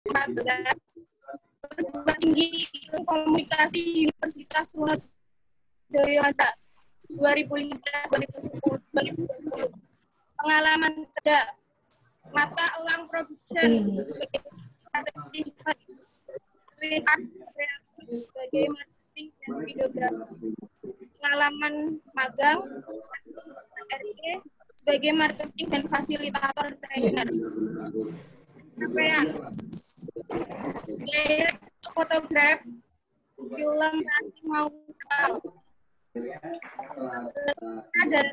Perguruan Tinggi Ilmu Komunikasi Universitas Sriwijaya 2015-2010. Pengalaman kerja mata elang production sebagai marketing dan videografi. Pengalaman magang RT sebagai marketing dan fasilitator trainer. Capaian direct fotograf film mau adalah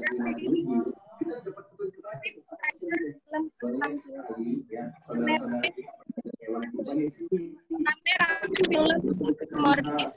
kamera film humoris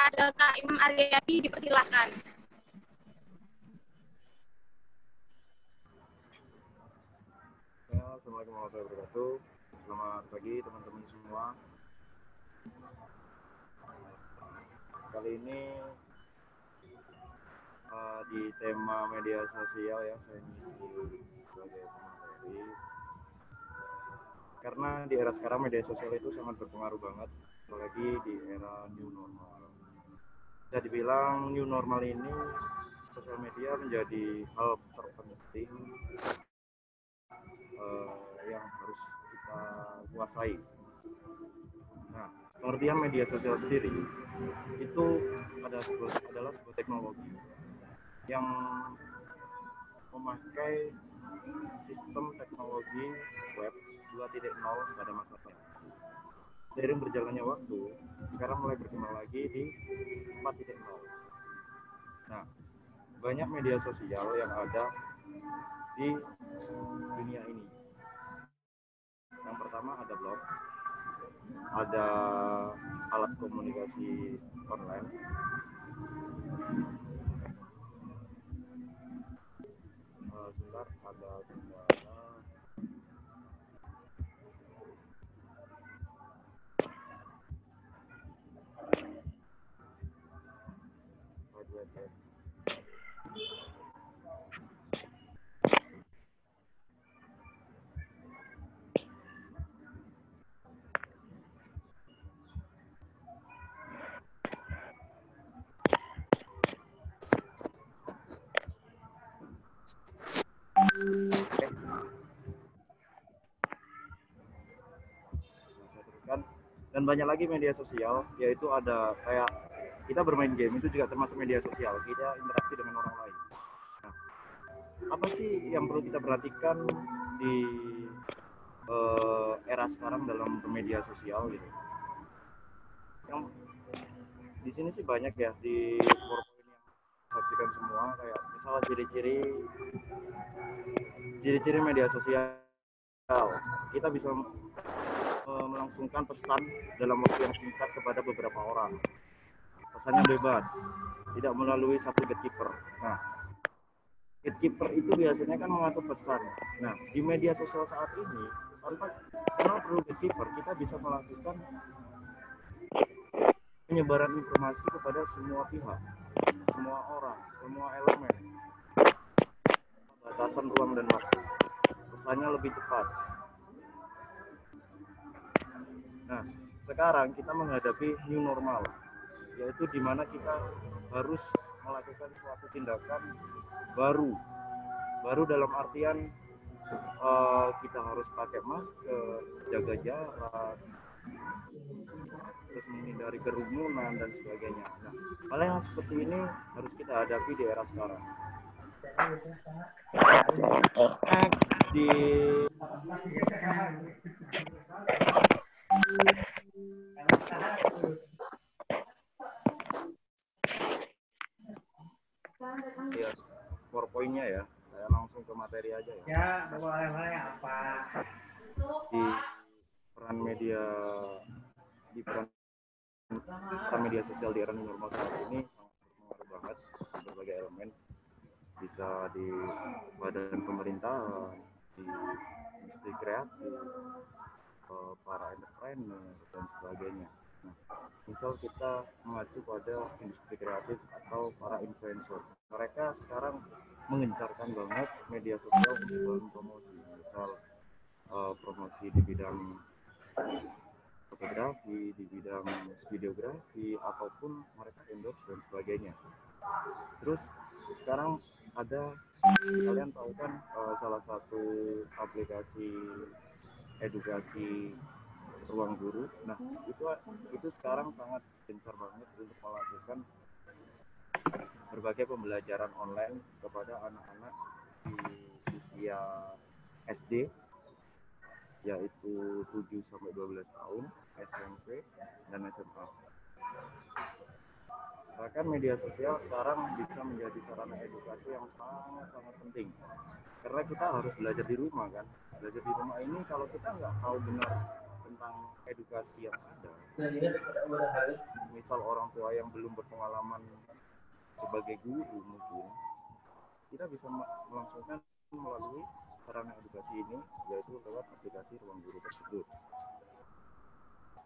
ada Kak Imam Aryadi, dipersilakan. Assalamualaikum warahmatullahi wabarakatuh. Selamat pagi teman-teman semua. Kali ini di tema media sosial ya, saya ngisi sebagai pemateri. Karena di era sekarang media sosial itu sangat berpengaruh banget, apalagi di era new normal. Bisa dibilang new normal ini sosial media menjadi hal terpenting yang harus kita kuasai. Nah, pengertian media sosial sendiri itu adalah sebuah teknologi yang memakai sistem teknologi web 2.0 pada masanya. Seiring berjalannya waktu, sekarang mulai berkembang lagi di 4.0. Nah, banyak media sosial yang ada di dunia ini. Yang pertama ada blog, ada alat komunikasi online, sebentar ada dan banyak lagi media sosial, yaitu ada kayak kita bermain game itu juga termasuk media sosial, kita interaksi dengan orang lain. Nah, apa sih yang perlu kita perhatikan di era sekarang dalam media sosial gitu? Yang di sini sih banyak ya, di PowerPoint yang saksikan semua, kayak misalnya ciri-ciri media sosial. Kita bisa melangsungkan pesan dalam waktu yang singkat kepada beberapa orang. Pesannya bebas, tidak melalui satu gatekeeper. Nah, gatekeeper itu biasanya kan mengatur pesan. Nah, di media sosial saat ini, karena perlu gatekeeper, kita bisa melakukan penyebaran informasi kepada semua pihak, semua orang, semua elemen. Batasan ruang dan waktu. Pesannya lebih cepat. Nah, sekarang kita menghadapi new normal, yaitu di mana kita harus melakukan suatu tindakan baru dalam artian kita harus pakai masker, jaga jarak, terus menghindari kerumunan dan sebagainya. Nah, hal yang seperti ini harus kita hadapi di era sekarang. Next, di Ya, PowerPoint-nya ya. Saya langsung ke materi aja ya. Ya, boleh apa? Di peran media di peran media sosial di era new normal saat ini sangat berpengaruh banget berbagai elemen, bisa di badan pemerintahan, di industri kreatif, para entrepreneur dan sebagainya. Nah, misal kita mengacu pada industri kreatif atau para influencer, mereka sekarang mengencarkan banget media sosial untuk bahan promosi, misal promosi di bidang fotografi, di bidang videografi, ataupun mereka endorse dan sebagainya. Terus sekarang ada, kalian tahu kan, salah satu aplikasi edukasi Ruang Guru. Nah, itu sekarang sangat gencar banget untuk melakukan berbagai pembelajaran online kepada anak-anak di usia SD, yaitu 7 sampai 12 tahun, SMP dan SMA. Bahkan media sosial sekarang bisa menjadi sarana edukasi yang sangat-sangat penting. Karena kita harus belajar di rumah kan. Belajar di rumah ini kalau kita nggak tahu benar tentang edukasi yang ada, misal orang tua yang belum berpengalaman sebagai guru mungkin, kita bisa melangsungkan melalui sarana edukasi ini, yaitu lewat aplikasi Ruang Guru tersebut.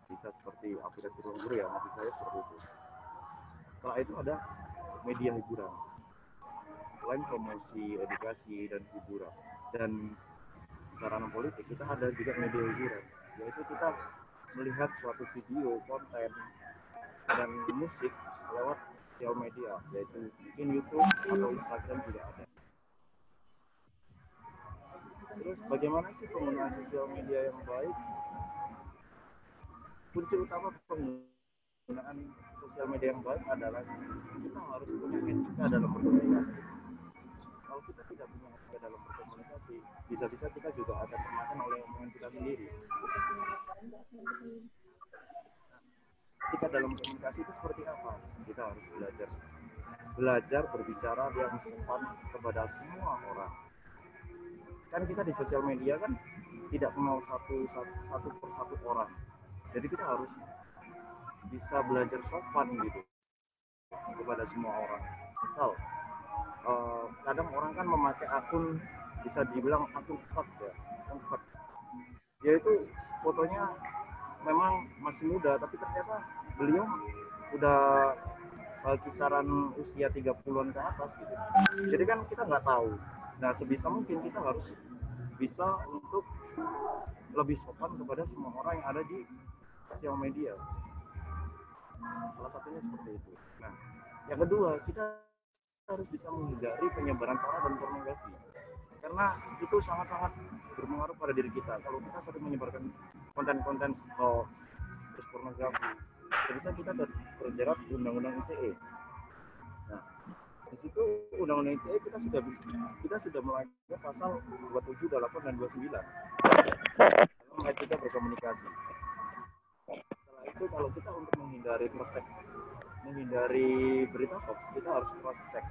Bisa seperti aplikasi Ruang Guru ya, maksud saya seperti itu. Setelah itu ada media hiburan. Selain promosi, edukasi, dan hiburan, dan sarana politik, kita ada juga media hiburan, yaitu kita melihat suatu video, konten, dan musik lewat sosial media, yaitu mungkin YouTube atau Instagram juga ada. Terus bagaimana sih penggunaan sosial media yang baik? Kunci utama penggunaan sosial media yang baik adalah kita harus punya etika dalam berkomunikasi. Kalau kita tidak punya etika dalam berkomunikasi, bisa-bisa kita juga akan termakan oleh omongan kita sendiri. Etika dalam komunikasi itu seperti apa? Kita harus belajar berbicara yang sopan kepada semua orang. Kan kita di sosial media kan tidak kenal satu persatu orang, jadi kita harus bisa belajar sopan gitu kepada semua orang. Misal kadang orang kan memakai akun, bisa dibilang akun fake ya, dia itu fotonya memang masih muda, tapi ternyata beliau udah kisaran usia 30-an ke atas gitu. Jadi kan kita nggak tahu. Nah, sebisa mungkin kita harus bisa untuk lebih sopan kepada semua orang yang ada di sosial media. Salah satunya seperti itu. Nah, yang kedua, kita harus bisa menghindari penyebaran sara dan pornografi. Karena itu sangat-sangat berpengaruh pada diri kita. Kalau kita sering menyebarkan konten-konten terus pornografi, bisa kita terjerat Undang-Undang ITE. Nah, di situ Undang-Undang ITE kita sudah melanggar pasal 27, 28, dan 29 dalam etika berkomunikasi. Setelah itu, kalau kita untuk menghindari berita hoax, kita harus cross-check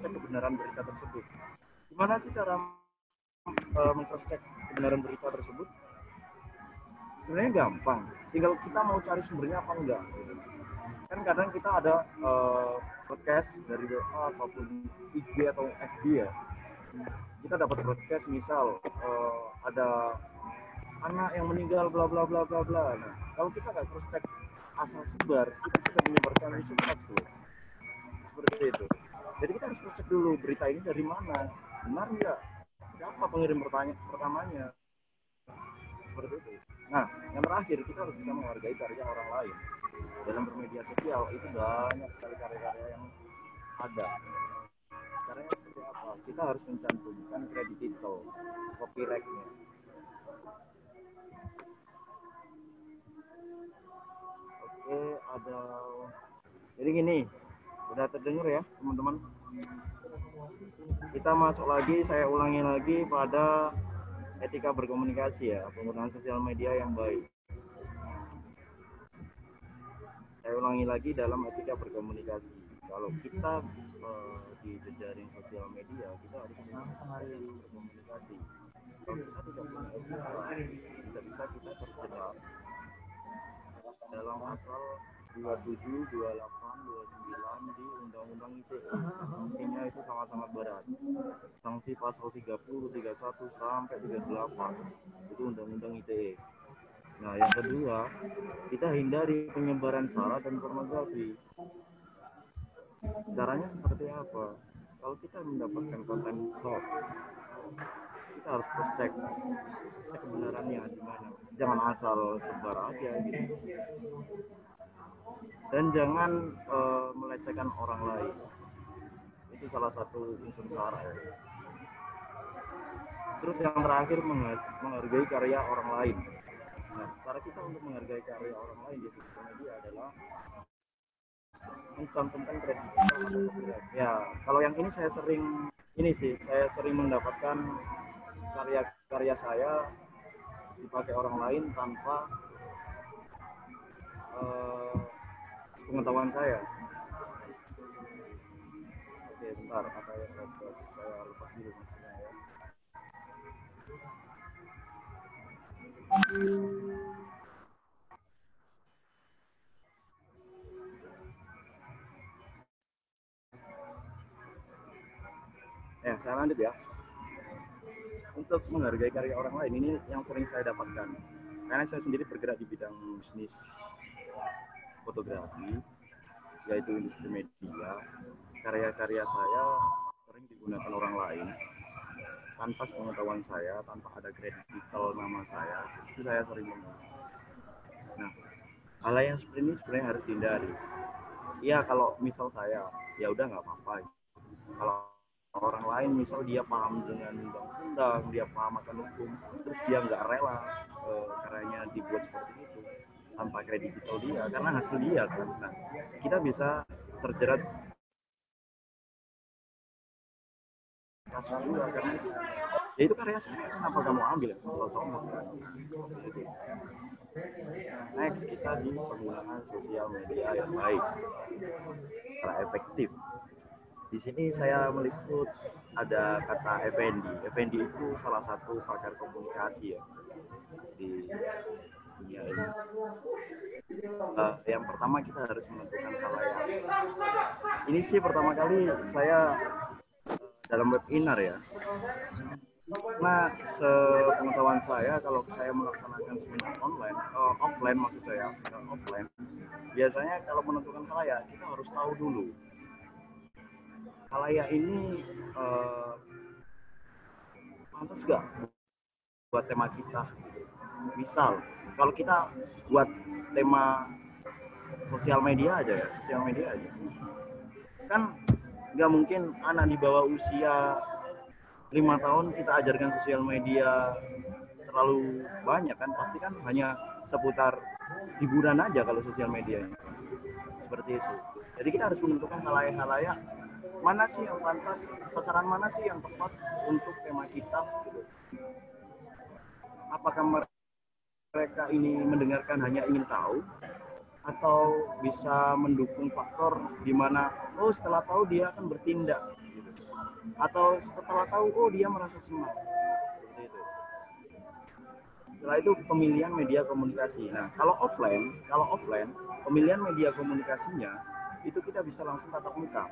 kebenaran berita tersebut. Gimana sih cara meng-cross-check kebenaran berita tersebut? Sebenarnya gampang, tinggal kita mau cari sumbernya apa enggak. Kan kadang kita ada broadcast dari WA ataupun IG atau FB ya, kita dapat broadcast misal ada anak yang meninggal bla bla bla bla bla. Nah, kalau kita nggak cross check asal sebar, kita sudah menyebarkan isu hoax seperti itu. Jadi kita harus cross check dulu berita ini dari mana, benar nggak, siapa pengirim pertamanya, seperti itu. Nah, yang terakhir, kita harus bisa menghargai karya orang lain. Dalam bermedia sosial itu banyak sekali karya-karya yang ada. Caranya seperti apa? Kita harus mencantumkan kreditil, copyright-nya. Oke, ada. Jadi gini, udah terdengar ya teman-teman? Kita masuk lagi, saya ulangi lagi pada etika berkomunikasi ya, penggunaan sosial media yang baik. Saya ulangi lagi, dalam etika berkomunikasi. Kalau kita di jejaring sosial media, kita harus punya etika berkomunikasi. Kalau kita tidak punya etika, bisa-bisa kita terjebak dalam pasal 27, 28, 29 di Undang-Undang ITE. Sanksinya itu sangat-sangat berat. Sanksi pasal 30, 31 sampai 38 itu Undang-Undang ITE. Nah, yang kedua, kita hindari penyebaran sara dan pornografi. Caranya seperti apa? Kalau kita mendapatkan konten hoax, kita harus cek kebenarannya di mana. Jangan asal sebar aja gitu. Dan jangan melecehkan orang lain. Itu salah satu unsur sara ya. Terus yang terakhir, menghargai karya orang lain. Nah, cara kita untuk menghargai karya orang lain di sosial media adalah mencantumkan kredibilitas atau copyright. Ya, kalau yang ini saya sering mendapatkan karya saya dipakai orang lain tanpa pengetahuan saya. Oke, bentar, apa yang saya lepas dulu maksudnya ya. Saya lanjut ya. Untuk menghargai karya orang lain, ini yang sering saya dapatkan. Karena saya sendiri bergerak di bidang bisnis fotografi, yaitu industri media. Karya-karya saya sering digunakan orang lain tanpa pengetahuan saya, tanpa ada kredibilitas nama saya. Itu saya sering menggunakan. Nah, hal yang seperti ini sebenarnya harus dihindari. Iya, kalau misal saya, ya udah nggak apa-apa. Kalau orang lain misal dia paham dengan undang-undang, dia paham akan hukum, terus dia nggak rela karyanya dibuat seperti itu tanpa kredibilitas dia, karena hasil dia kan. Nah, kita bisa terjerat kasus juga karena itu. Ya itu karya saya, kenapa kamu ambil ya? Misal contoh kan. Next, kita di penggunaan sosial media yang baik, secara efektif. Di sini saya meliput ada kata Effendi. Effendi itu salah satu pakar komunikasi ya di dunia ini. Yang pertama kita harus menentukan khalayak. Ini sih pertama kali saya dalam webinar ya. Nah, sepengetahuan saya kalau saya melaksanakan seminar offline maksud saya, seminar offline, biasanya kalau menentukan khalayak kita harus tahu dulu khalayak ini pantas gak buat tema kita. Misal kalau kita buat tema sosial media aja kan nggak mungkin anak di bawah usia 5 tahun kita ajarkan sosial media terlalu banyak kan, pasti kan hanya seputar hiburan aja kalau sosial media seperti itu. Jadi kita harus menentukan khalayak mana sih yang pantas, sasaran mana sih yang tepat untuk tema kita gitu. Apakah mereka ini mendengarkan hanya ingin tahu, atau bisa mendukung faktor di mana setelah tahu dia akan bertindak gitu. Atau setelah tahu dia merasa senang seperti itu. Setelah itu pemilihan media komunikasi. Nah, kalau offline pemilihan media komunikasinya itu kita bisa langsung tatap muka.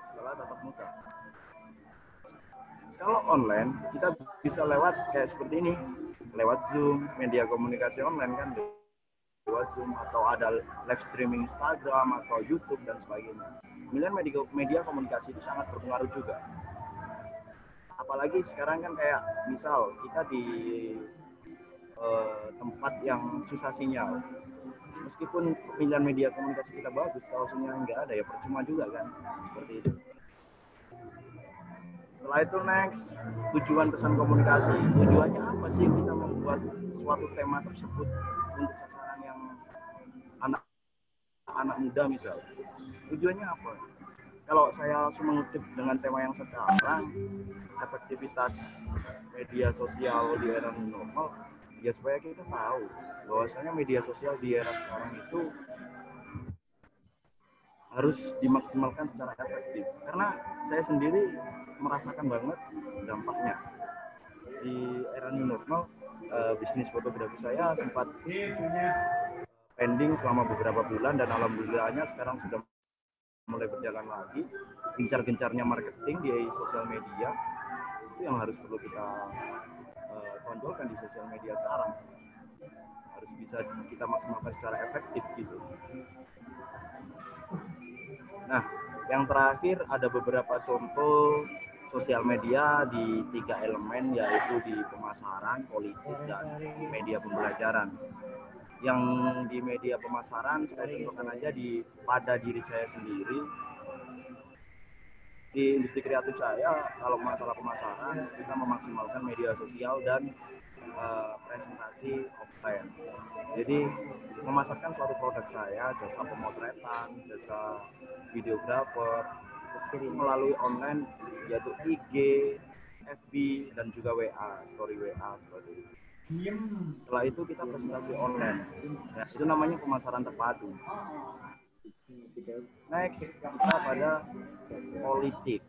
Setelah tatap muka, kalau online kita bisa lewat kayak seperti ini, lewat Zoom, media komunikasi online kan, lewat Zoom, atau ada live streaming Instagram atau YouTube dan sebagainya. Pemilihan media komunikasi itu sangat berpengaruh juga. Apalagi sekarang kan kayak misal kita di tempat yang susah sinyal, meskipun pemilihan media komunikasi kita bagus, kalau sinyal nggak ada ya percuma juga kan, seperti itu. Setelah itu next, tujuan pesan komunikasi. Tujuannya apa sih kita membuat suatu tema tersebut untuk sasaran yang anak muda misal? Tujuannya apa? kalau saya langsung mengutip dengan tema yang sekarang, efektivitas media sosial di era new normal, ya supaya kita tahu bahwasanya media sosial di era sekarang itu harus dimaksimalkan secara efektif. Karena saya sendiri merasakan banget dampaknya. Di era new normal, bisnis fotografi saya sempat pending selama beberapa bulan dan alhamdulillahnya sekarang sudah mulai berjalan lagi. Gencar-gencarnya marketing di sosial media itu yang harus perlu kita tonjolkan di sosial media sekarang, harus bisa kita maksimalkan secara efektif gitu. Nah, yang terakhir ada beberapa contoh sosial media di 3 elemen, yaitu di pemasaran, politik, dan media pembelajaran. Yang di media pemasaran saya contohkan aja pada diri saya sendiri. Di industri kreatif saya, kalau masalah pemasaran, kita memaksimalkan media sosial dan presentasi offline. Jadi memasarkan suatu produk saya, jasa pemotretan, jasa videografer, melalui online, yaitu IG, FB, dan juga WA, story WA seperti itu. Setelah itu kita presentasi online. Nah, itu namanya pemasaran terpadu. Next, kita pada politik.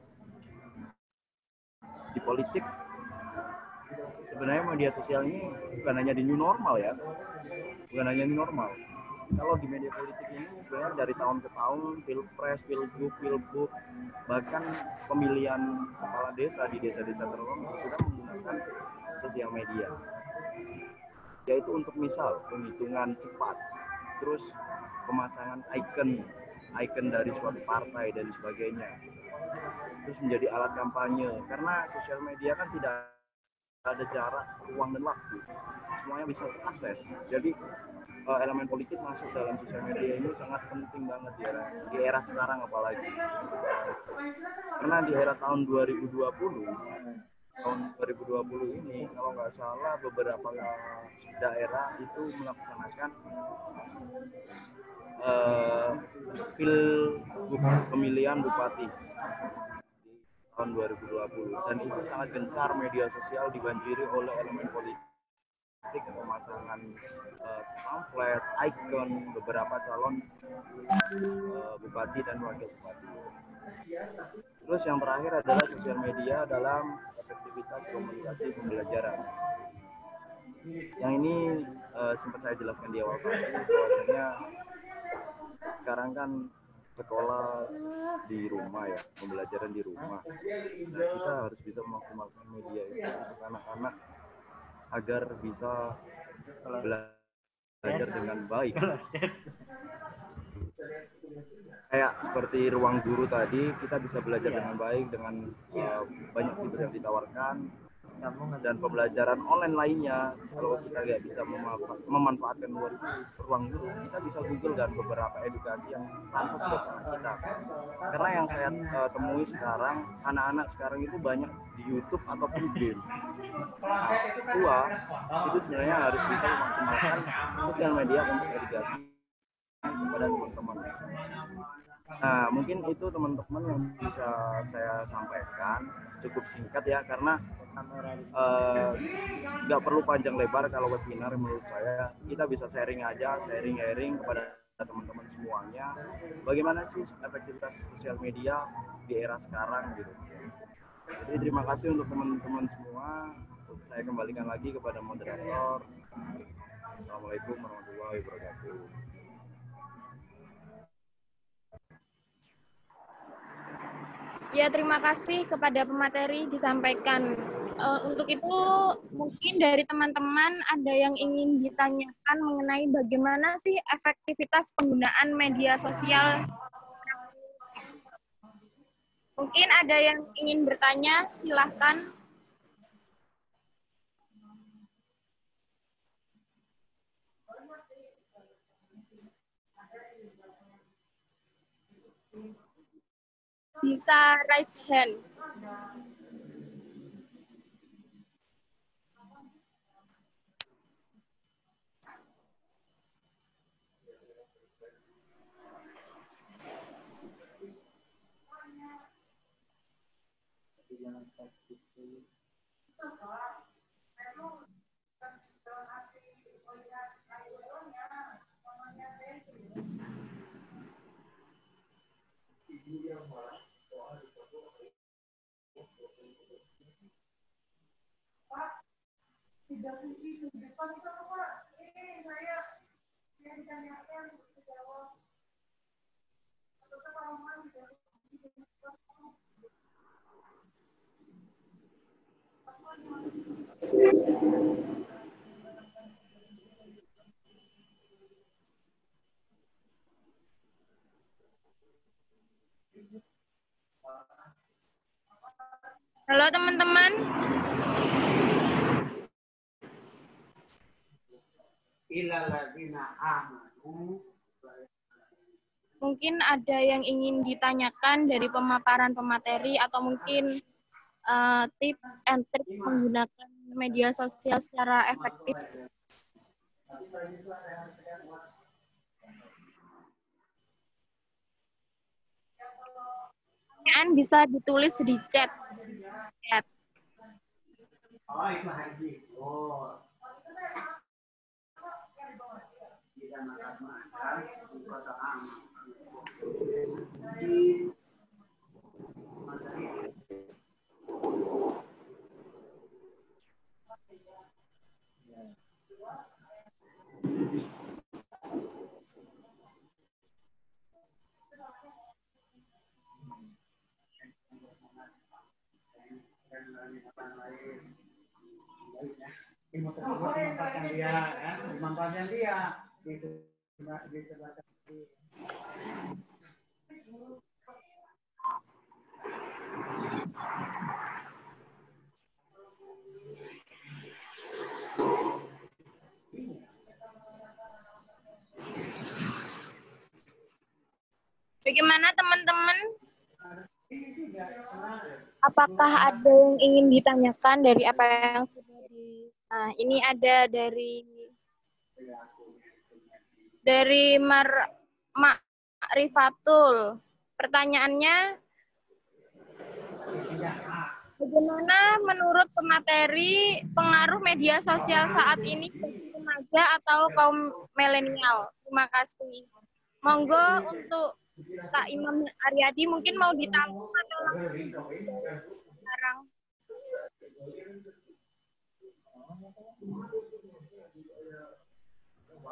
Di politik, sebenarnya media sosial ini bukan hanya di new normal ya. Bukan hanya new normal. Kalau di media politik ini sebenarnya dari tahun ke tahun, pilpres, pilgub, bahkan pemilihan kepala desa di desa-desa tertentu sudah menggunakan sosial media. Yaitu untuk misal penghitungan cepat, terus pemasangan icon dari suatu partai dan sebagainya, terus menjadi alat kampanye. Karena sosial media kan tidak ada jarak, ruang dan waktu, semuanya bisa terakses. Jadi elemen politik masuk dalam sosial media ini sangat penting banget di era sekarang apalagi. Karena di era tahun 2020 ini kalau nggak salah beberapa daerah itu melaksanakan pemilihan bupati di tahun 2020, dan itu sangat gencar media sosial dibanjiri oleh elemen politik, pemasangan pamflet, icon beberapa calon bupati dan wakil bupati. Terus yang terakhir adalah sosial media dalam efektivitas komunikasi pembelajaran. Yang ini sempat saya jelaskan di awal tadi, bahwasanya sekarang kan sekolah di rumah ya, pembelajaran di rumah. Nah, kita harus bisa memaksimalkan media itu untuk anak-anak agar bisa belajar dengan baik. Kayak seperti ruang guru tadi, kita bisa belajar dengan baik dengan banyak fitur yang ditawarkan, dan pembelajaran online lainnya. Kalau kita nggak bisa memanfaatkan ruang guru, kita bisa Google dan beberapa edukasi yang pantas buat anak kita. Karena yang saya temui sekarang, anak-anak sekarang itu banyak di YouTube ataupun game. Itu sebenarnya harus bisa memaksimalkan sosial media untuk edukasi kepada teman-teman. Nah, mungkin itu teman-teman yang bisa saya sampaikan, cukup singkat ya, karena nggak perlu panjang lebar kalau webinar. Menurut saya kita bisa sharing kepada teman-teman semuanya, bagaimana sih efektivitas sosial media di era sekarang gitu. Jadi terima kasih untuk teman-teman semua. Saya kembalikan lagi kepada moderator. Assalamualaikum warahmatullahi wabarakatuh. Ya, terima kasih kepada pemateri disampaikan. Untuk itu, mungkin dari teman-teman ada yang ingin ditanyakan mengenai bagaimana sih efektivitas penggunaan media sosial. Mungkin ada yang ingin bertanya, silahkan. Bisa raise hand. Halo teman-teman. Mungkin ada yang ingin ditanyakan dari pemaparan pemateri atau mungkin tips and trik menggunakan media sosial secara efektif. Pertanyaan bisa ditulis di chat. Manfaatkan dia. Bagaimana teman-teman? Apakah ada yang ingin ditanyakan dari apa yang sudah Nah, ini ada dari Ma'rifatul. Pertanyaannya, bagaimana menurut pemateri pengaruh media sosial saat ini bagi remaja atau kaum milenial? Terima kasih. Monggo untuk Kak Imam Aryadi mungkin mau ditampung atau langsung sekarang.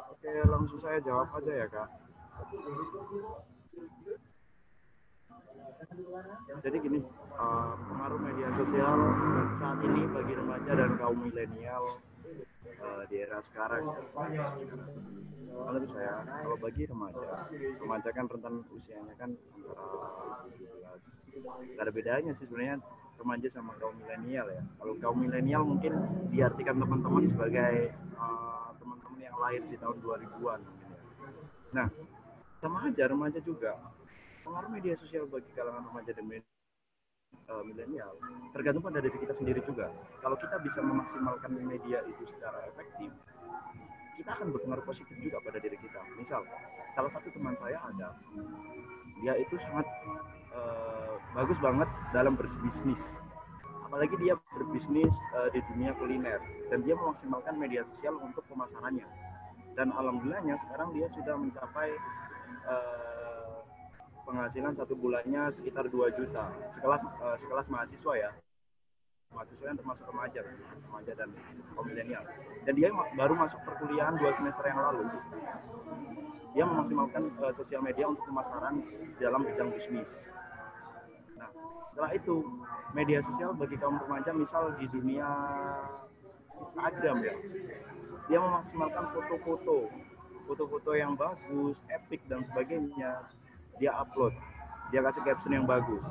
Oke, langsung saya jawab aja ya, Kak. Jadi gini, pengaruh media sosial saat ini bagi remaja dan kaum milenial di era sekarang. Menurut saya, kalau bagi remaja kan rentan usianya kan antara 17. Gak ada bedanya sih sebenarnya remaja sama kaum milenial ya. Kalau kaum milenial mungkin diartikan teman-teman sebagai teman-teman yang lahir di tahun 2000-an. Nah, sama aja remaja juga. Pengaruh media sosial bagi kalangan remaja dan milenial tergantung pada diri kita sendiri juga. Kalau kita bisa memaksimalkan media itu secara efektif, kita akan berpengaruh positif juga pada diri kita. Misal, salah satu teman saya ada, dia itu sangat bagus banget dalam berbisnis. Apalagi dia berbisnis di dunia kuliner, dan dia memaksimalkan media sosial untuk pemasarannya. Dan alhamdulillahnya sekarang dia sudah mencapai penghasilan satu bulannya sekitar 2 juta sekelas mahasiswa ya, mahasiswa yang termasuk remaja dan kaum milenial. Dan dia baru masuk perkuliahan 2 semester yang lalu. Dia memaksimalkan sosial media untuk pemasaran dalam bidang bisnis. Nah, setelah itu media sosial bagi kaum remaja misal di dunia Instagram ya, dia memaksimalkan foto-foto yang bagus, epic dan sebagainya. Dia upload, dia kasih caption yang bagus.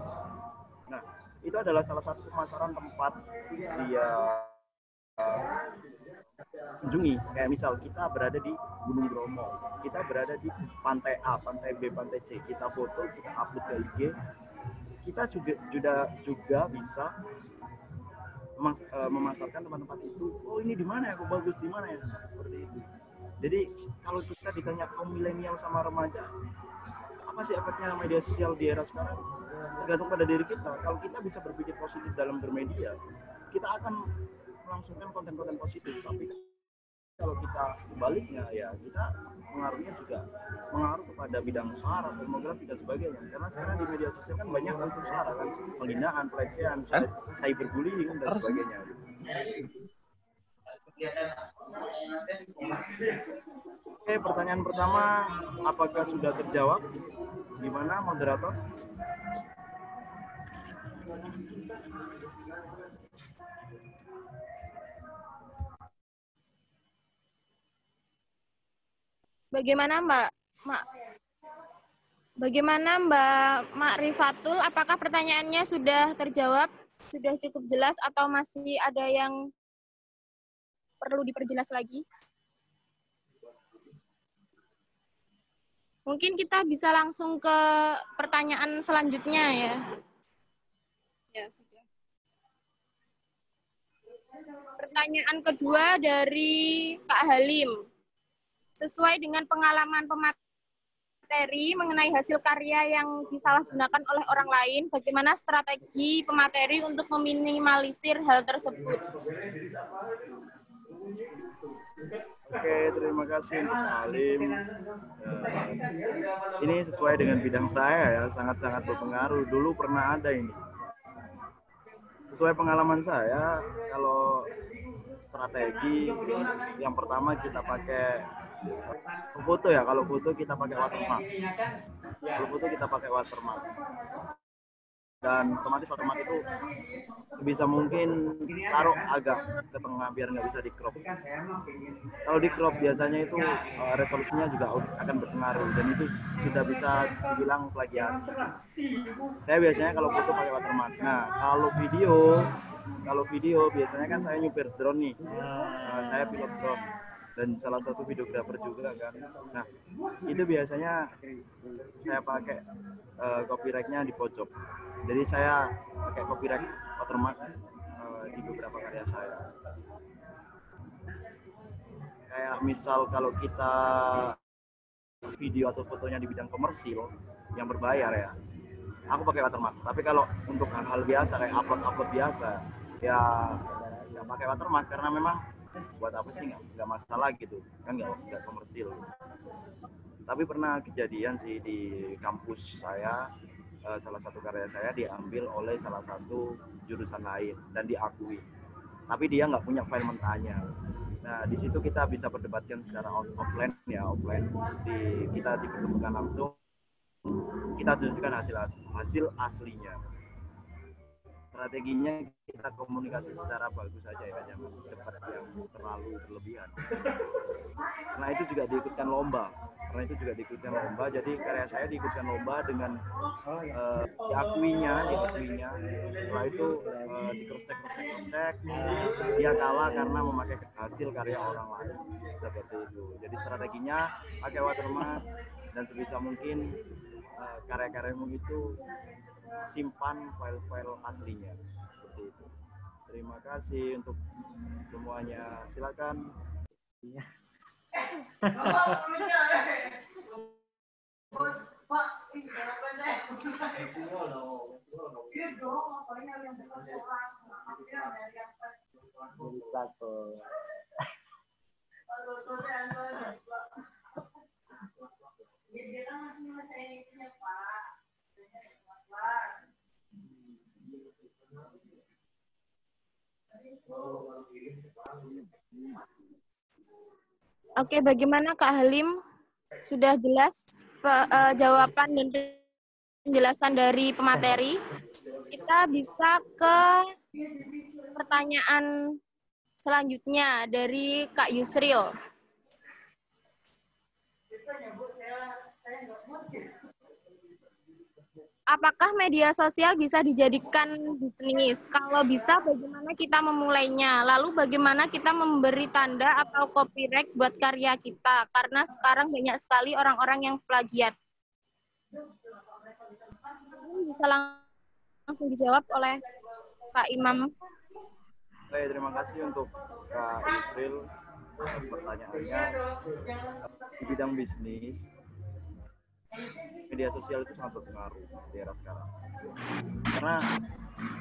Nah, itu adalah salah satu pemasaran tempat dia kunjungi. Kayak misal kita berada di Gunung Bromo, kita berada di pantai A, pantai B, pantai C, kita foto, kita upload ke IG, kita juga bisa memasarkan tempat-tempat itu. Oh, ini di mana ya, kok bagus di mana ya, seperti itu. Jadi kalau kita ditanya kaum milenial sama remaja, apa sih efeknya media sosial di era sekarang? Ya, tergantung pada diri kita. Kalau kita bisa berpikir positif dalam bermedia, kita akan melangsungkan konten-konten positif. Tapi kalau kita sebaliknya, ya kita pengaruhnya juga mengaruh kepada bidang sara, pornografi dan sebagainya. Karena sekarang di media sosial kan banyak unsur sara kan, penghinaan, pelecehan, cyberbullying dan sebagainya. Oke, pertanyaan pertama, apakah sudah terjawab? Gimana moderator? Bagaimana Mbak Makrifatul? Apakah pertanyaannya sudah terjawab? Sudah cukup jelas atau masih ada yang perlu diperjelas lagi? Mungkin kita bisa langsung ke pertanyaan selanjutnya ya. Ya, sudah. Pertanyaan kedua dari Kak Halim. Sesuai dengan pengalaman pemateri mengenai hasil karya yang disalahgunakan oleh orang lain, bagaimana strategi pemateri untuk meminimalisir hal tersebut? Oke, terima kasih untuk Halim. Ini sesuai dengan bidang saya ya, sangat-sangat berpengaruh. Dulu pernah ada ini. Sesuai pengalaman saya, kalau strategi yang pertama kita pakai foto ya. Kalau foto kita pakai watermark. Dan otomatis watermark itu bisa mungkin taruh agak ke tengah biar nggak bisa di crop. Kalau di crop biasanya itu resolusinya juga akan berpengaruh dan itu sudah bisa dibilang plagiasi. Saya biasanya kalau foto pakai watermark. Nah, kalau video biasanya kan saya nyupir drone nih. Saya pilot drone dan salah satu videografer juga kan. Nah, itu biasanya saya pakai copyright-nya di pojok. Jadi saya pakai copyright watermark di beberapa karya saya. Kayak misal kalau kita video atau fotonya di bidang komersil yang berbayar ya, aku pakai watermark. Tapi kalau untuk hal-hal biasa kayak upload biasa, ya nggak pakai watermark karena memang buat apa sih, nggak masalah gitu kan, nggak komersil. Tapi pernah kejadian sih di kampus saya, salah satu karya saya diambil oleh salah satu jurusan lain dan diakui, tapi dia nggak punya file mentahnya. Nah, di situ kita bisa perdebatkan secara offline. Kita dipertemukan langsung, kita tunjukkan hasil aslinya. Strateginya kita komunikasi secara bagus saja ya, jangan cepat yang terlalu berlebihan. Karena itu juga diikutkan lomba. Jadi karya saya diikutkan lomba dengan diakuinya. Setelah itu di cross-check, dia kalah karena memakai hasil karya orang lain. Seperti itu. Jadi strateginya pakai watermark dan sebisa mungkin karya-karyamu itu simpan file-file aslinya. Seperti itu. Terima kasih untuk semuanya. Silakan. Oke, bagaimana Kak Halim? Sudah jelas jawaban dan penjelasan dari pemateri? Kita bisa ke pertanyaan selanjutnya dari Kak Yusril. Apakah media sosial bisa dijadikan bisnis? Kalau bisa, bagaimana kita memulainya? Lalu bagaimana kita memberi tanda atau copyright buat karya kita? Karena sekarang banyak sekali orang-orang yang plagiat. Bisa langsung dijawab oleh Kak Imam. Baik, terima kasih untuk Kak Yusril atas pertanyaannya. Di bidang bisnis, media sosial itu sangat berpengaruh di era sekarang. Karena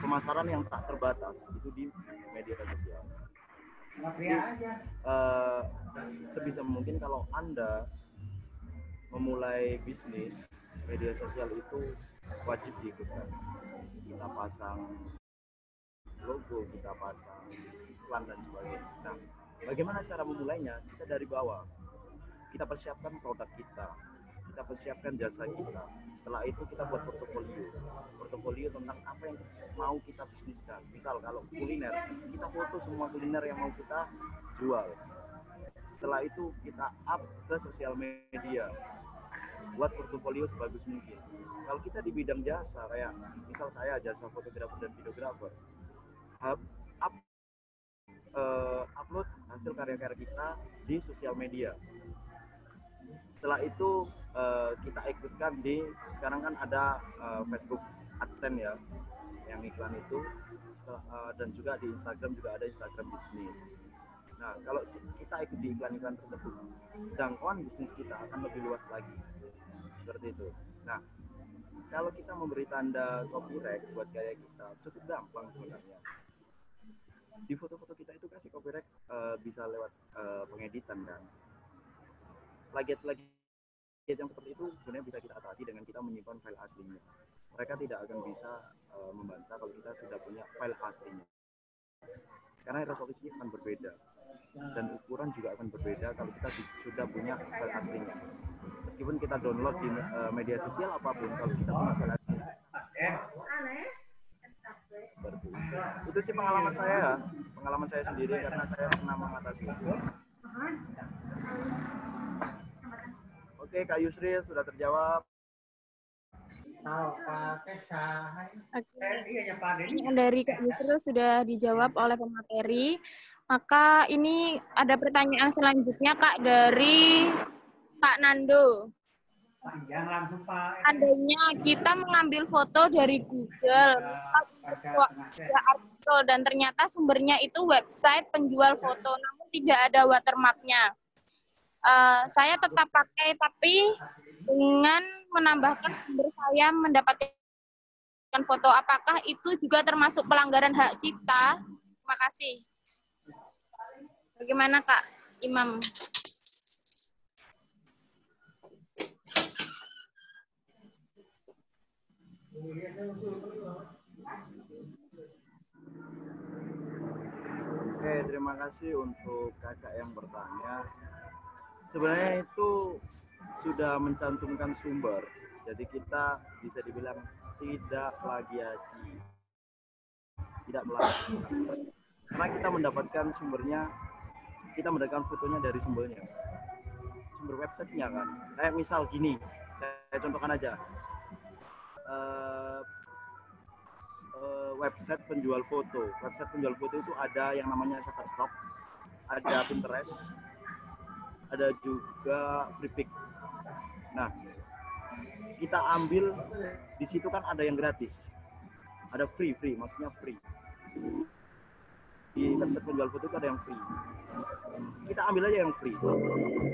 pemasaran yang tak terbatas itu di media sosial. Jadi, sebisa mungkin kalau Anda memulai bisnis, media sosial itu wajib diikutkan. Kita pasang logo, kita pasang iklan dan sebagainya. Nah, bagaimana cara memulainya? Kita dari bawah. Kita persiapkan produk kita persiapkan jasa kita. Setelah itu kita buat portofolio tentang apa yang mau kita bisniskan. Misal kalau kuliner, kita foto semua kuliner yang mau kita jual. Setelah itu kita up ke sosial media, buat portofolio sebagus mungkin. Kalau kita di bidang jasa, kayak misal saya jasa fotografer dan videografer, up upload hasil karya-karya kita di sosial media. Setelah itu kita ikutkan di, sekarang kan ada Facebook AdSense ya, yang iklan itu, dan juga di Instagram juga ada Instagram bisnis. Nah, kalau kita ikut di iklan-iklan tersebut, jangkauan bisnis kita akan lebih luas lagi. Seperti itu. Nah, kalau kita memberi tanda copyright buat gaya kita, cukup gampang sebenarnya. Di foto-foto kita itu kasih copyright bisa lewat pengeditan kan. Plagiat yang seperti itu sebenarnya bisa kita atasi dengan kita menyimpan file aslinya. Mereka tidak akan bisa membantah kalau kita sudah punya file aslinya. Karena resolusinya akan berbeda dan ukuran juga akan berbeda kalau kita sudah punya file aslinya. Meskipun kita download di media sosial apapun, kalau kita punya file aslinya. Seperti itu sih pengalaman saya sendiri karena saya pernah mengatasi itu. Oke, Kak Yusri sudah terjawab. Dari Kak Yusri sudah dijawab oleh pemateri. Maka ini ada pertanyaan selanjutnya Kak dari Pak Nando. Seandainya kita mengambil foto dari Google, misal artikel dan ternyata sumbernya itu website penjual foto, namun tidak ada watermarknya. Saya tetap pakai, tapi dengan menambahkan sumber saya mendapatkan foto, apakah itu juga termasuk pelanggaran hak cipta? Terima kasih. Bagaimana Kak Imam? Oke, terima kasih untuk kakak yang bertanya. Sebenarnya itu sudah mencantumkan sumber, jadi kita bisa dibilang tidak plagiasi, tidak melanggar. Karena kita mendapatkan sumbernya, kita mendapatkan fotonya dari sumber websitenya kan. Kayak misal gini, saya contohkan aja. Website penjual foto. Website penjual foto itu ada yang namanya Shutterstock, ada Pinterest, ada juga Freepik. Nah, kita ambil di situ kan ada yang gratis, ada free, maksudnya free. Di website penjual foto itu ada yang free. Kita ambil aja yang free.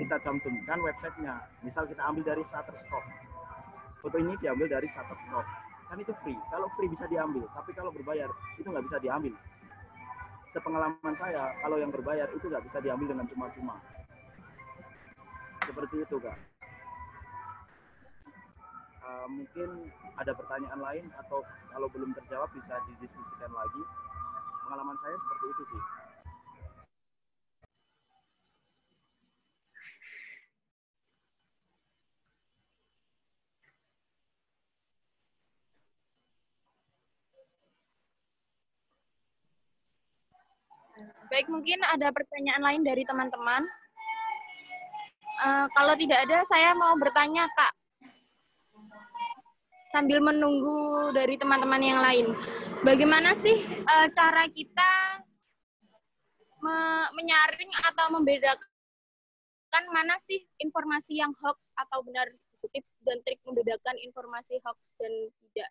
Kita cantumkan websitenya. Misal kita ambil dari Shutterstock. Foto ini diambil dari Shutterstock. Kan itu free. Kalau free bisa diambil, tapi kalau berbayar itu nggak bisa diambil. Sepengalaman saya, kalau yang berbayar itu nggak bisa diambil dengan cuma-cuma. Seperti itu, Kak. Mungkin ada pertanyaan lain atau kalau belum terjawab bisa didiskusikan lagi. Pengalaman saya seperti itu sih. Baik, mungkin ada pertanyaan lain dari teman-teman. Kalau tidak ada, saya mau bertanya, Kak. Sambil menunggu dari teman-teman yang lain. Bagaimana sih cara kita menyaring atau membedakan mana sih informasi yang hoax atau benar? Tips dan trik membedakan informasi hoax dan tidak.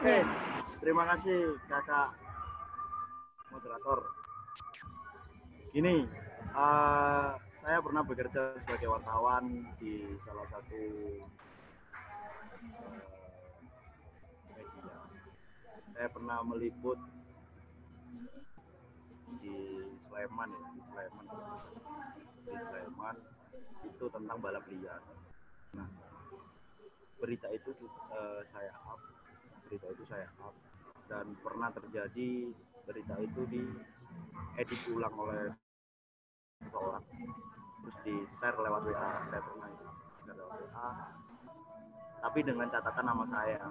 Oke, terima kasih Kakak moderator. Gini, saya pernah bekerja sebagai wartawan di salah satu media. Saya pernah meliput di Sleman ya, di Sleman itu tentang balap liar. Nah, berita itu saya up dan pernah terjadi berita itu diedit ulang oleh seseorang, terus di share lewat WA. Saya pernah share lewat WA, tapi dengan catatan nama saya,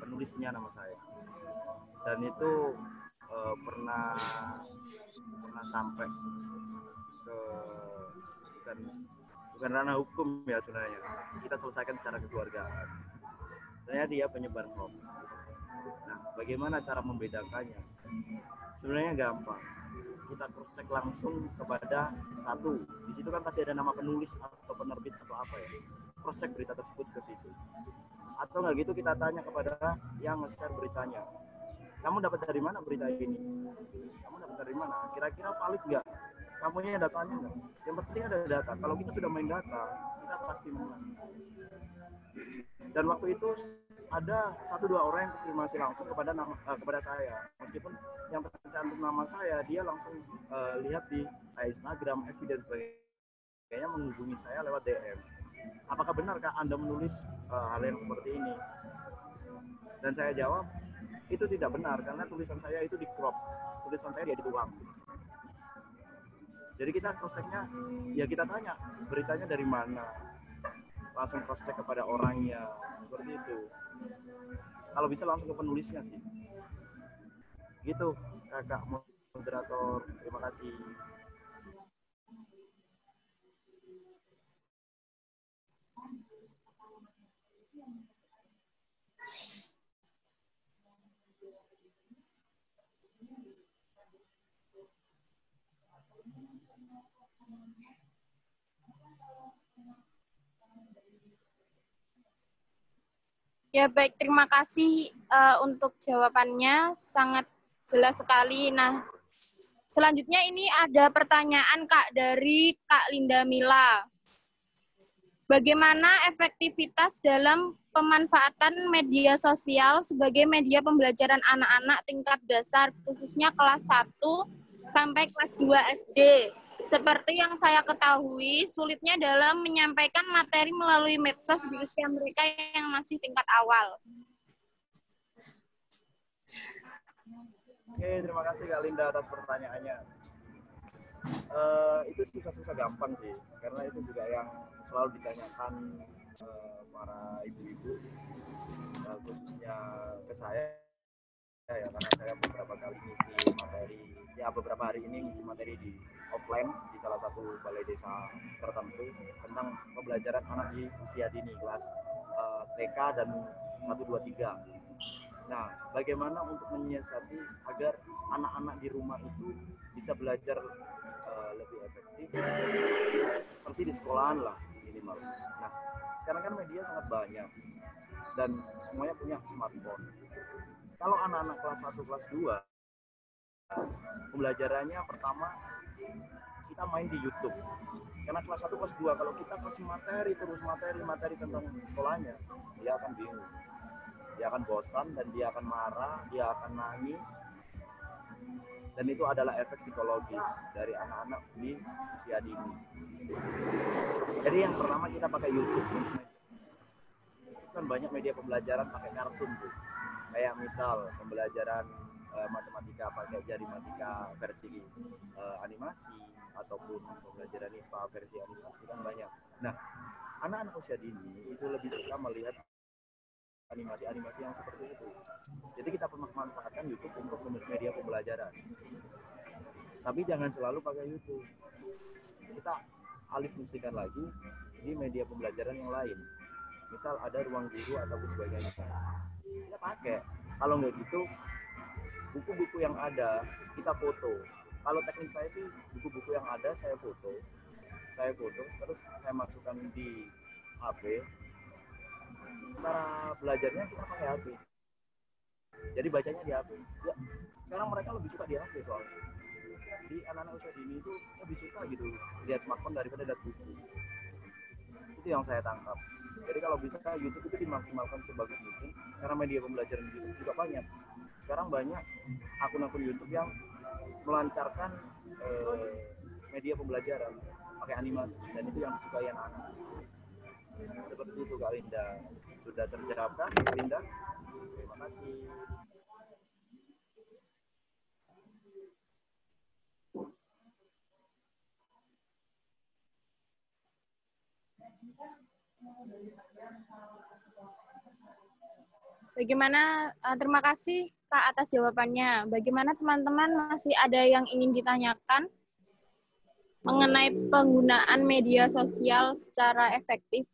penulisnya nama saya, dan itu pernah sampai ke bukan ranah hukum ya sebenarnya. Kita selesaikan secara kekeluargaan. Sebenarnya dia penyebar hoax. Nah, bagaimana cara membedakannya? Sebenarnya gampang. Kita cross check langsung kepada satu. Di situ kan pasti ada nama penulis atau penerbit atau apa ya. Cross check berita tersebut ke situ. Atau nggak gitu kita tanya kepada yang nge-share beritanya. Kamu dapat dari mana berita ini? Kamu dapat dari mana? Kira-kira valid nggak? Kamu punya datanya nggak? Yang penting ada data. Kalau kita sudah main data, kita pasti menang. Dan waktu itu ada 1-2 orang yang konfirmasi langsung kepada saya, meskipun yang tercantum nama saya, dia langsung lihat di Instagram, FB dan sebagainya, menghubungi saya lewat DM. Apakah benarkah Anda menulis hal yang seperti ini? Dan saya jawab, itu tidak benar karena tulisan saya itu di crop, tulisan saya dia dituang. Jadi kita cross check-nya, ya kita tanya beritanya dari mana, langsung cross check kepada orangnya, seperti itu. Kalau bisa langsung ke penulisnya sih. Gitu, kakak moderator. Terima kasih. Ya baik, terima kasih untuk jawabannya, sangat jelas sekali. Nah, selanjutnya ini ada pertanyaan Kak dari Kak Linda Mila. Bagaimana efektivitas dalam pemanfaatan media sosial sebagai media pembelajaran anak-anak tingkat dasar, khususnya kelas 1 sampai kelas 2 SD? Seperti yang saya ketahui, sulitnya dalam menyampaikan materi melalui medsos di usia mereka yang masih tingkat awal. Oke, terima kasih Kak Linda atas pertanyaannya. Itu susah-susah gampang sih, karena itu juga yang selalu ditanyakan para ibu-ibu, khususnya ke saya ya, karena saya beberapa kali ngisi materi, ya beberapa hari ini ngisi materi di offline di salah satu balai desa tertentu tentang pembelajaran anak di usia dini kelas TK dan 1, 2, 3. Nah, bagaimana untuk menyiasati agar anak-anak di rumah itu bisa belajar lebih efektif seperti di sekolahan lah minimal. Nah, sekarang kan media sangat banyak dan semuanya punya smartphone. Kalau anak-anak kelas 1, kelas 2, pembelajarannya pertama kita main di YouTube. Karena kelas 1, kelas 2, kalau kita kasih materi tentang sekolahnya, dia akan bingung. Dia akan bosan dan dia akan marah, dia akan nangis. Dan itu adalah efek psikologis dari anak-anak di usia dini. Jadi yang pertama kita pakai YouTube. Kan banyak media pembelajaran pakai kartun tuh. Kayak misal pembelajaran matematika pakai Jarimatika versi animasi, ataupun pembelajaran IPA versi animasi, kan banyak. Nah, anak-anak usia dini itu lebih suka melihat animasi-animasi yang seperti itu. Jadi kita memanfaatkan YouTube untuk media pembelajaran. Tapi jangan selalu pakai YouTube. Kita alih fungsikan lagi di media pembelajaran yang lain. Misal ada ruang guru ataupun sebagainya. Kita pakai. Kalau nggak gitu, buku-buku yang ada kita foto. Kalau teknik saya sih, buku-buku yang ada saya foto, terus saya masukkan di HP. Cara belajarnya kita pakai HP. Jadi bacanya di HP. Ya, sekarang mereka lebih suka di HP soalnya. Di anak-anak usia dini itu lebih suka gitu lihat smartphone daripada lihat buku. Itu yang saya tangkap. Jadi kalau bisa YouTube itu dimaksimalkan sebagus mungkin karena media pembelajaran di YouTube juga banyak. Sekarang banyak akun-akun YouTube yang melancarkan media pembelajaran pakai animasi dan itu yang disukai anak-anak. Seperti itu Kak Linda. Sudah terjawabkan Kak Linda? Terima kasih. Bagaimana, terima kasih Kak atas jawabannya. Bagaimana teman-teman, masih ada yang ingin ditanyakan mengenai penggunaan media sosial secara efektif?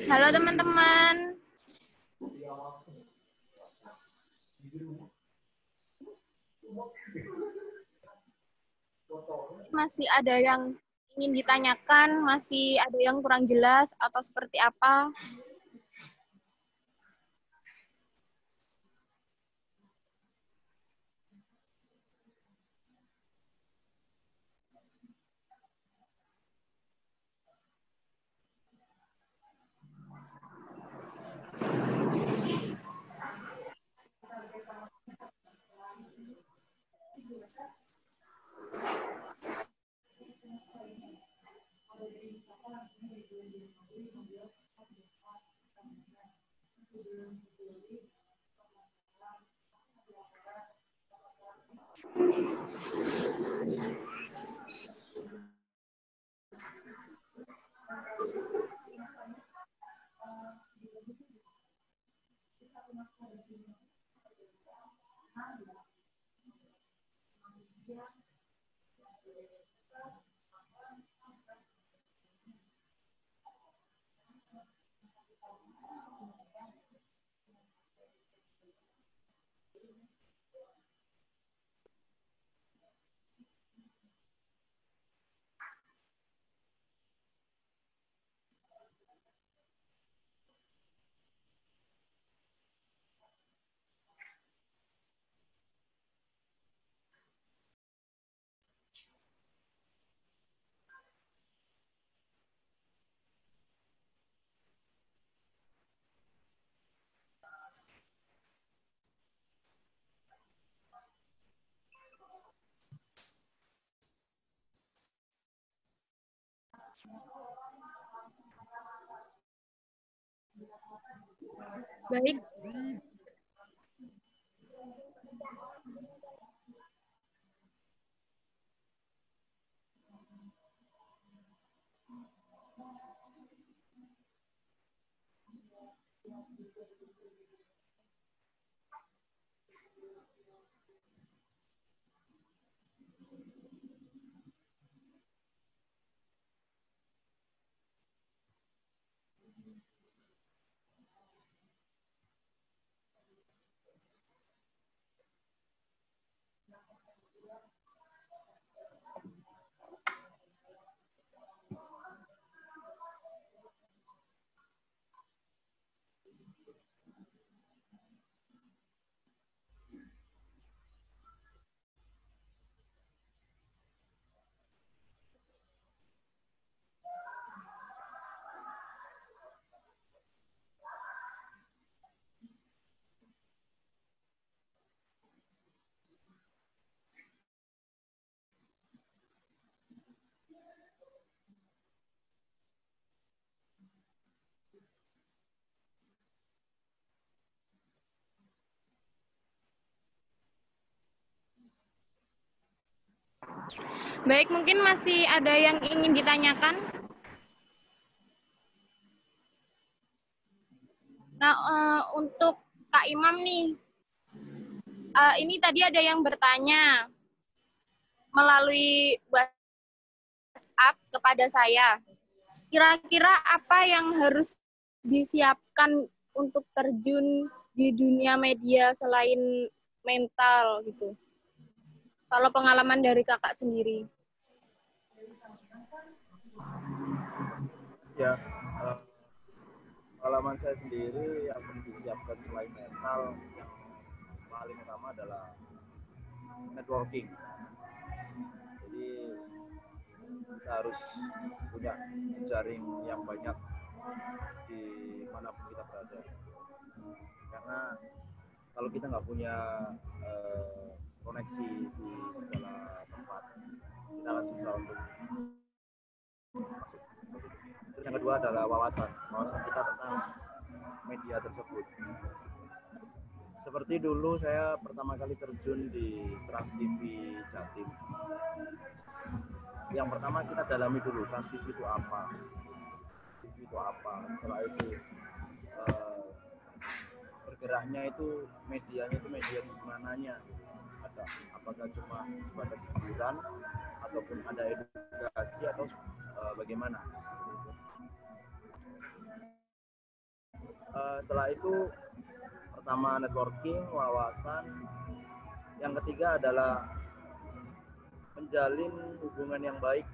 Halo teman-teman. Masih ada yang ingin ditanyakan, masih ada yang kurang jelas atau seperti apa? Baik. Baik, mungkin masih ada yang ingin ditanyakan. Nah, untuk Kak Imam nih, ini tadi ada yang bertanya melalui WhatsApp kepada saya. Kira-kira apa yang harus disiapkan untuk terjun di dunia media selain mental gitu? Kalau pengalaman dari kakak sendiri. Ya, eh, pengalaman saya sendiri yang perlu disiapkan selain mental, yang paling utama adalah networking. Jadi kita harus punya jaring yang banyak di manapun kita berada. Karena kalau kita nggak punya koneksi di segala tempat, kita akan susah untuk masuk. Terus yang kedua adalah wawasan kita tentang media tersebut. Seperti dulu saya pertama kali terjun di Trans TV Jatim. Yang pertama kita dalami dulu Trans TV itu apa, setelah itu bergeraknya itu medianya itu media di mananya, ada apakah cuma sebatas hiburan ataupun ada edukasi atau bagaimana. Setelah itu pertama networking, wawasan, yang ketiga adalah menjalin hubungan yang baik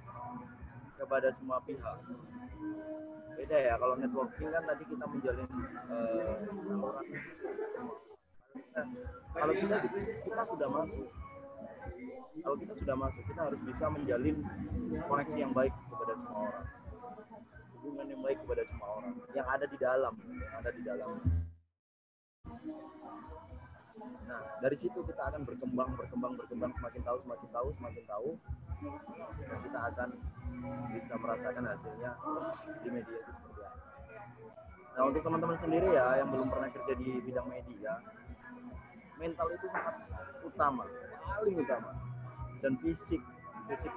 kepada semua pihak. Beda ya, kalau networking kan tadi kita menjalin orang. Kalau kita sudah masuk, kita harus bisa menjalin koneksi yang baik kepada semua orang, hubungan yang baik kepada semua orang yang ada di dalam. Nah, dari situ kita akan berkembang, semakin tahu, dan kita akan bisa merasakan hasilnya di media itu seperti apa. Nah, untuk teman-teman sendiri ya yang belum pernah kerja di bidang media, mental itu sangat utama, paling utama, dan fisik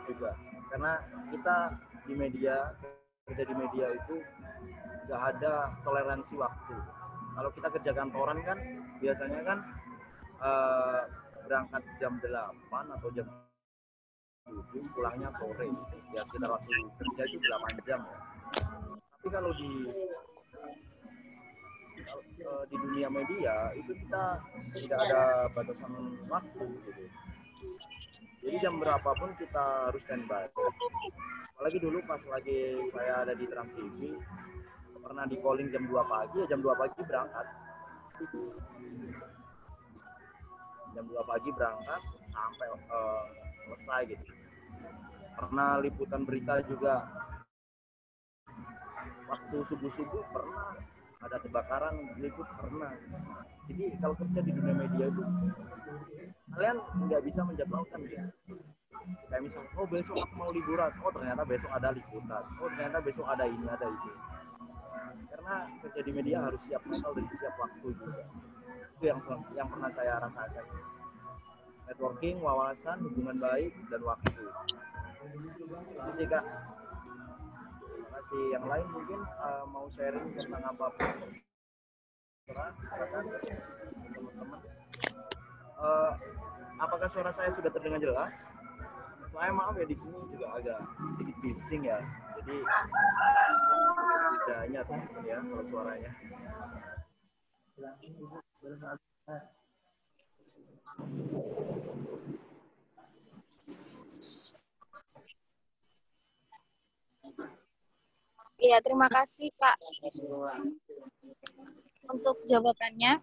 juga. Karena kita di media, kerja di media itu nggak ada toleransi waktu. Kalau kita kerja kantoran kan biasanya kan berangkat jam 8 atau jam 7, pulangnya sore, ya sekitar waktu kerja itu 8 jam ya. Tapi kalau di dunia media itu kita tidak ada batasan waktu gitu. Jadi jam berapapun kita harus standby. Apalagi dulu pas lagi saya ada di Trans TV, pernah di calling jam 2 pagi, ya jam 2 pagi berangkat. Jam 2 pagi berangkat sampai selesai gitu. Pernah liputan berita juga waktu subuh-subuh, pernah ada kebakaran liput, pernah. Jadi kalau kerja di dunia media itu kalian nggak bisa menjadwalkan gitu. Kayak misalnya, oh besok aku mau liburan, oh ternyata besok ada liputan, oh ternyata besok ada ini, ada itu. Karena kerja di media harus siap mental dan siap waktu juga. Itu yang pernah saya rasakan. Networking, wawasan, hubungan baik, dan waktu. Itu sih Kak. Terima kasih. Yang lain mungkin mau sharing tentang apapun, silakan teman-teman. Apakah suara saya sudah terdengar jelas? Saya maaf ya, di sini juga agak sedikit bising ya, jadi bedanya teman-teman ya kalau suaranya. Iya, terima kasih Kak untuk jawabannya.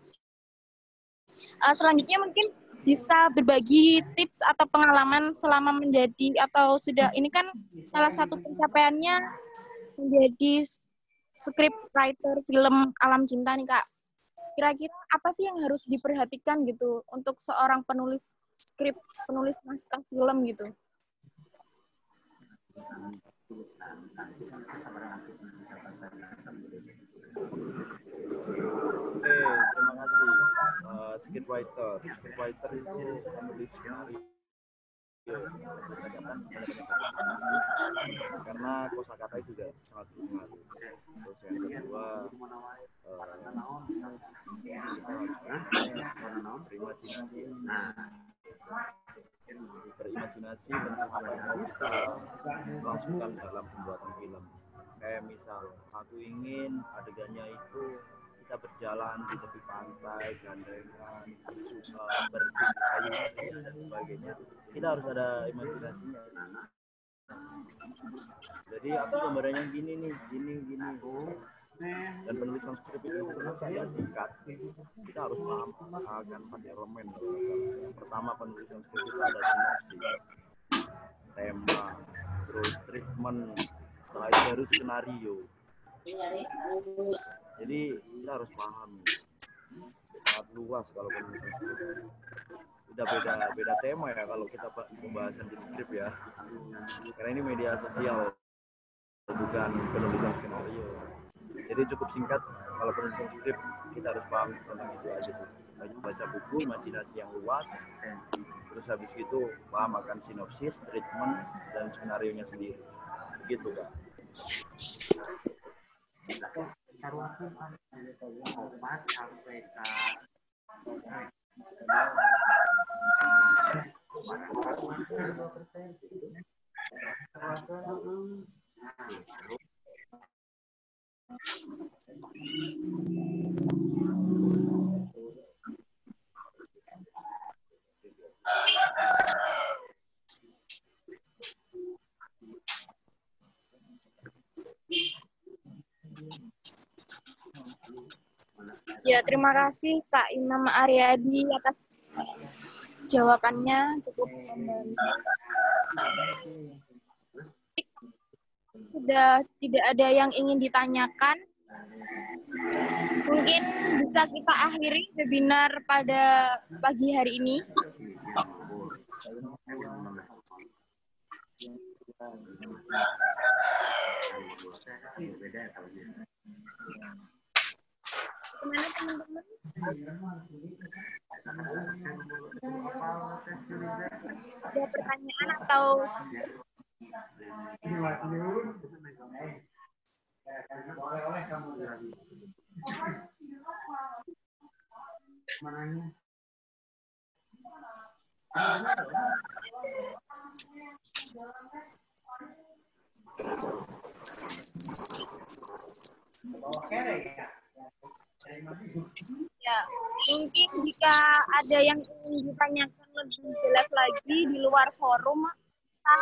Selanjutnya mungkin bisa berbagi tips atau pengalaman selama menjadi atau sudah, ini kan salah satu pencapaiannya menjadi script writer film Alam Cinta nih Kak. Kira-kira apa sih yang harus diperhatikan gitu untuk seorang penulis skrip, penulis naskah film gitu? Oke, terima kasih. Script writer itu penulis skenario percakapan karena kosakata juga sangat berpengaruh. Terus yang kedua, berimajinasi tentang apa yang mau kita langsungkan dalam pembuatan film. Kayak misal, aku ingin adegannya itu kita berjalan di tepi pantai, gandengan, berkayu dan sebagainya. Kita harus ada imajinasinya. Jadi aku gambarannya gini nih, gini. Dan penulisan skrip itu tidak singkat. Kita harus paham akan 4 elemen. Yang pertama penulisan skrip itu ada sinopsis, tema, terus treatment, setelah itu baru skenario. Jadi kita harus paham. Sangat luas kalau penulisan skrip. Udah beda tema ya kalau kita pembahasan di skrip ya. Karena ini media sosial, bukan penulisan skenario. Jadi cukup singkat kalau penulisan skrip, kita harus paham tentang itu aja. Baca buku, imajinasi yang luas, terus habis itu paham akan sinopsis, treatment, dan skenario-nya sendiri. Begitu, Kak. Ya, terima kasih Kak Imam Aryadi atas jawabannya, cukup membantu. Sudah tidak ada yang ingin ditanyakan. Mungkin bisa kita akhiri webinar pada pagi hari ini. Gimana teman-teman? Ada pertanyaan atau ya, mungkin jika ada yang ingin ditanyakan lebih jelas lagi di luar forum, kita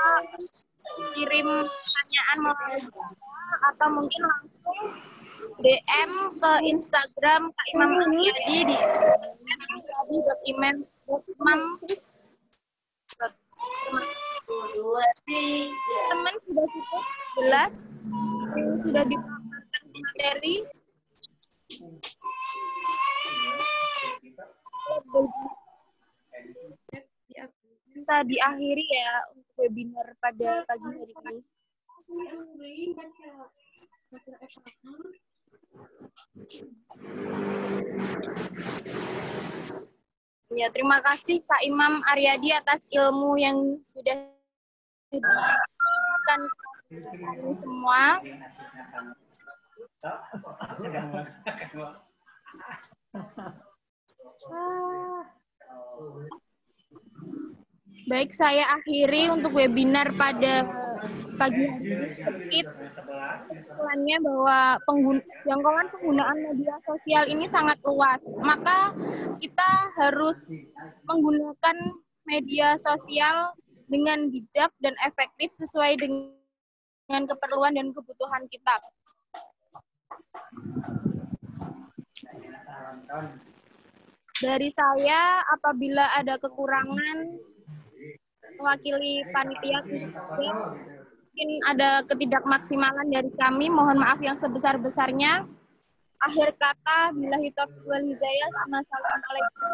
kirim pertanyaan melalui atau mungkin langsung DM ke Instagram Kak Imam Aryadi di @aryadi.imam. Teman sudah cukup jelas, sudah dipaparkan materi. Bisa diakhiri ya untuk webinar pada pagi hari ini. Ya, terima kasih Kak Imam Aryadi atas ilmu yang sudah diberikan semua. Baik, saya akhiri untuk webinar pada pagi hari ini. Kesimpulannya bahwa jangkauan penggunaan media sosial ini sangat luas. Maka kita harus menggunakan media sosial dengan bijak dan efektif sesuai dengan keperluan dan kebutuhan kita. Dari saya, apabila ada kekurangan mewakili panitia, mungkin ada ketidakmaksimalan dari kami, mohon maaf yang sebesar-besarnya. Akhir kata, billahi taufiq wal hidayah. Assalamualaikum.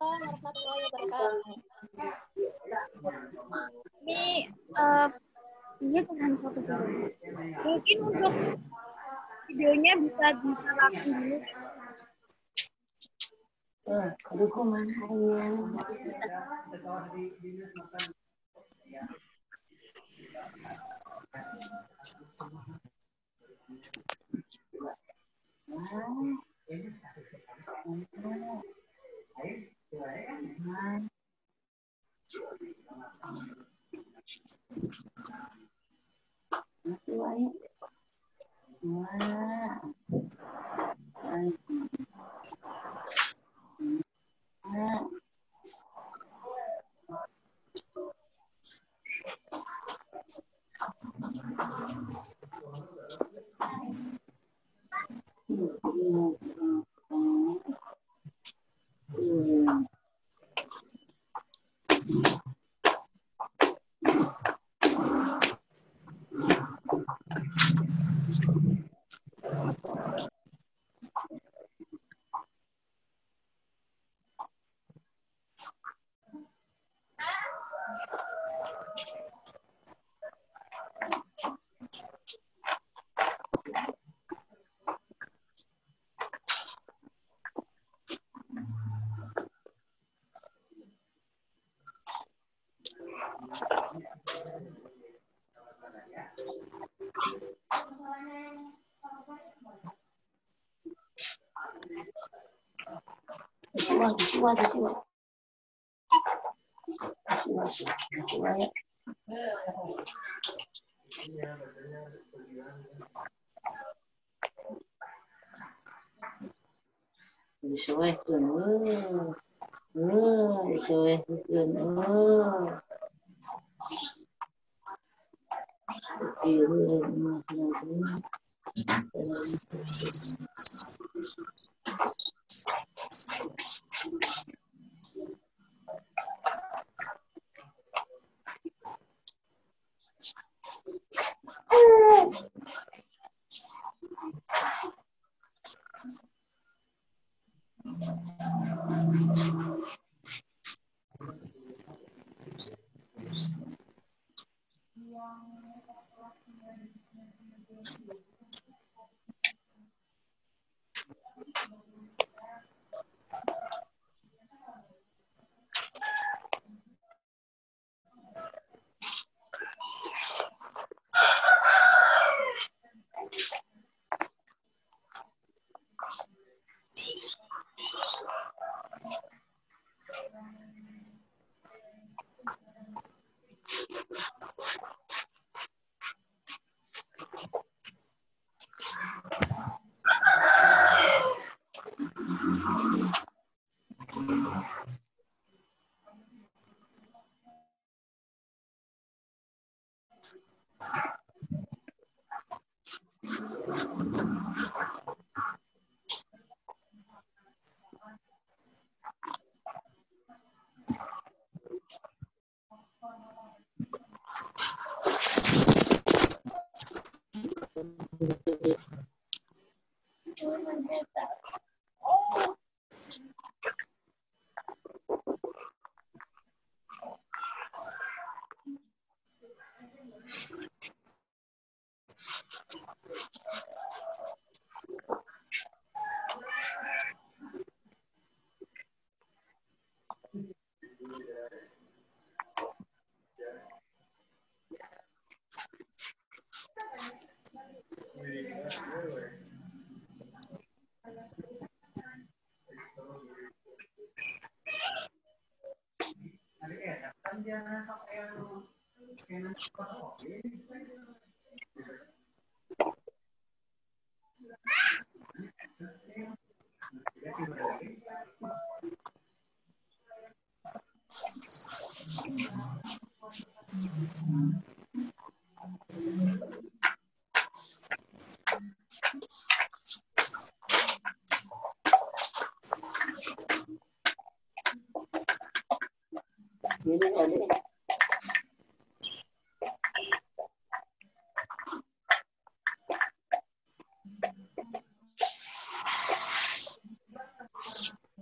Warahmatullahi wabarakatuh. Ini iya jangan foto dulu. Mungkin untuk videonya bisa dinyalakan dulu. Aduh, kok mana ya?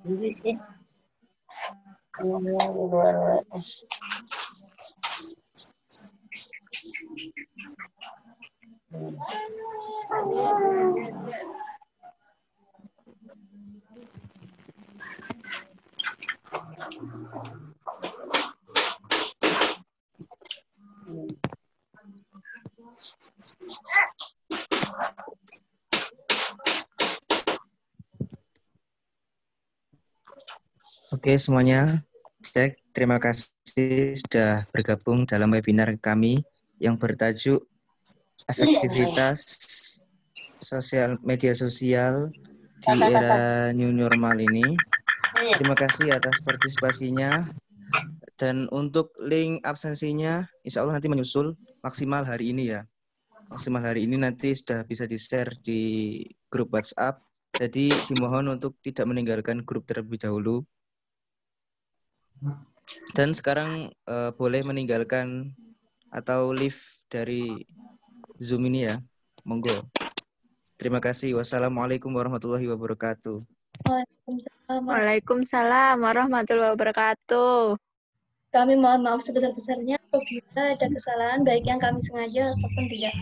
Jadi sih, ngomong di luar. Oke, semuanya cek. Terima kasih sudah bergabung dalam webinar kami yang bertajuk efektivitas media sosial di era new normal ini. Terima kasih atas partisipasinya. Dan untuk link absensinya, insya Allah nanti menyusul maksimal hari ini ya. Maksimal hari ini nanti sudah bisa di-share di grup WhatsApp. Jadi dimohon untuk tidak meninggalkan grup terlebih dahulu. Dan sekarang boleh meninggalkan atau leave dari Zoom ini ya. Monggo. Terima kasih. Wassalamualaikum warahmatullahi wabarakatuh. Waalaikumsalam warahmatullahi wabarakatuh. Kami mohon maaf sebesar-besarnya apabila ada kesalahan baik yang kami sengaja ataupun tidak.